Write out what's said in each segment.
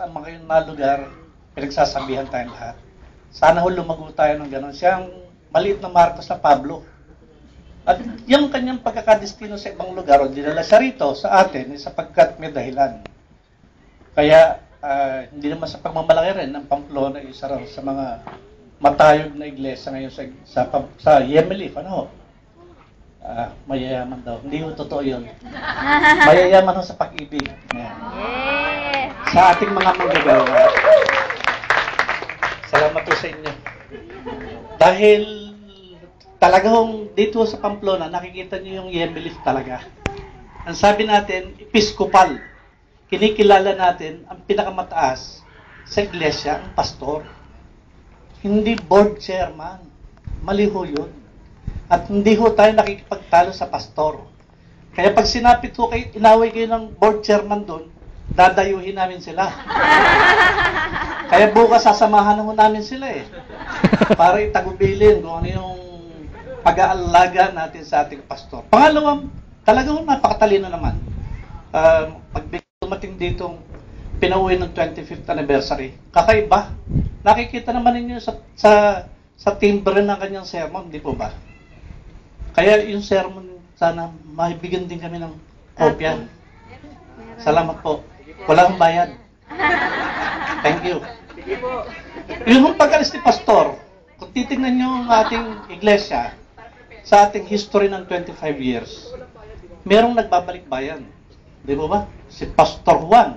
ang mga na lugar, pinagsasabihan tayong lahat. Sana ho lumago tayo ng gano'n. Siyang maliit na Marcos na Pablo. At yung kanyang pagkakadestino sa ibang lugar, o dinala siya rito sa atin, sapagkat may dahilan. Kaya, hindi naman sa pagmamalaki rin ng Pamplona, isa raw sa mga matayog na iglesia ngayon sa Yemeli. Ano ho? Mayayaman daw. Hindi ho totoo yun. Mayayaman ho sa pag-ibig. Sa ating mga manggagawa. Salamat po sa inyo. Dahil talagang dito sa Pamplona, nakikita niyo yung Yemeli talaga. Ang sabi natin, episkopal. Kinikilala natin ang pinakamataas sa iglesia, ang pastor. Hindi board chairman. Mali ho yun. At hindi ho tayo nakikipagtalo sa pastor. Kaya pag sinapit ho kayo, inaway kayo ng board chairman doon, dadayuhin namin sila. Kaya bukas sasamahan ho namin sila para itagubilin kung ano yung pag-aalaga natin sa ating pastor. Pangalawang, talagang napakatalino naman. Pag dumating ditong pinauwi ng 25th anniversary, kakaiba. Nakikita naman ninyo sa timbre ng kanyang sermon, di po ba? Kaya yung sermon, sana maibigyan din kami ng kopya. Salamat po. Walang bayad. Thank you. Yung pag-alis ni Pastor, kung titignan nyo ang ating iglesia, sa ating history ng 25 years, merong nagbabalik bayan. Di ba ba? Si Pastor Juan.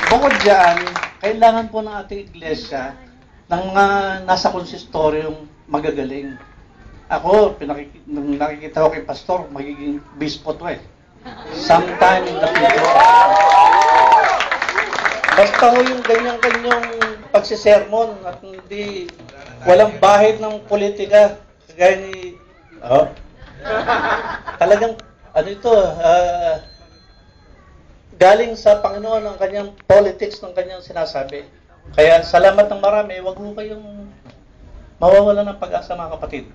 Bukod dyan, kailangan po ng ating iglesia ng mga nasa konsistoryong magagaling. Ako, nung nakikita ko kay Pastor, magiging bispo to sometime in the future. Basta ho yung ganyan-ganyang pagsisermon at hindi, walang bahid ng politika. Kagaya ni, talagang, ano ito, galing sa Panginoon ang kanyang politics ng kanyang sinasabi. Kaya salamat ng marami, wag mo kayong mawawala ng pag-asa mga kapatid.